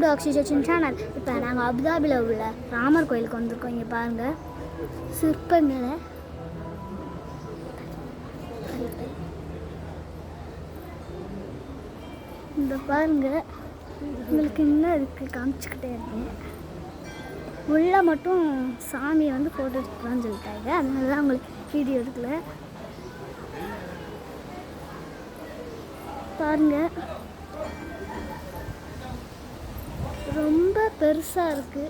Oxygen channel. இப்போ நாங்கள் அபுதாபியில் உள்ள ராமர் கோயிலுக்கு வந்திருக்கோம். இங்கே பாருங்கள் சிற்பங்களை. இந்த பாருங்க, உங்களுக்கு இன்னும் இருக்குது காமிச்சிக்கிட்டே இருக்கேன். உள்ளே மட்டும் சாமியை வந்து ஃபோட்டோ எடுத்துக்கலான்னு சொல்லிட்டாங்க, அதனால தான் உங்களுக்கு வீடியோ எடுக்கல. பாருங்க, ரொம்ப பெருசாக இருக்குது.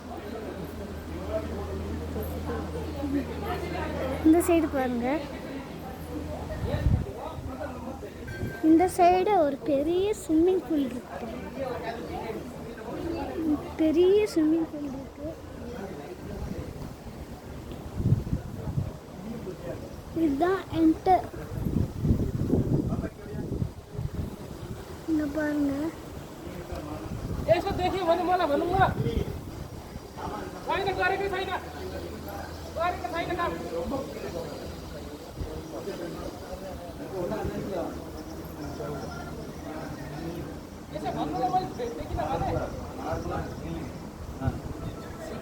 இந்த சைடு பாருங்க, இந்த சைடு ஒரு பெரிய ஸ்விம்மிங் பூல் இருக்கு. பெரிய ஸ்விம்மிங் பூல் இருக்கு. இதுதான் என்டர். இங்க பாருங்க,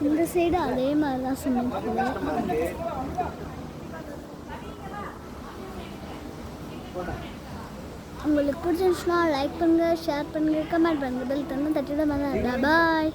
இந்த சைடு அதே மாதிரி தான் ஸ்விம்மிங் பூல். உங்களுக்கு பிடிச்சிருந்துச்சுன்னா லைக் பண்ணுங்கள், ஷேர் பண்ணுங்கள், கமெண்ட் பண்ணுங்கள், பெல் தட்டிட மாதிரி. பாய்.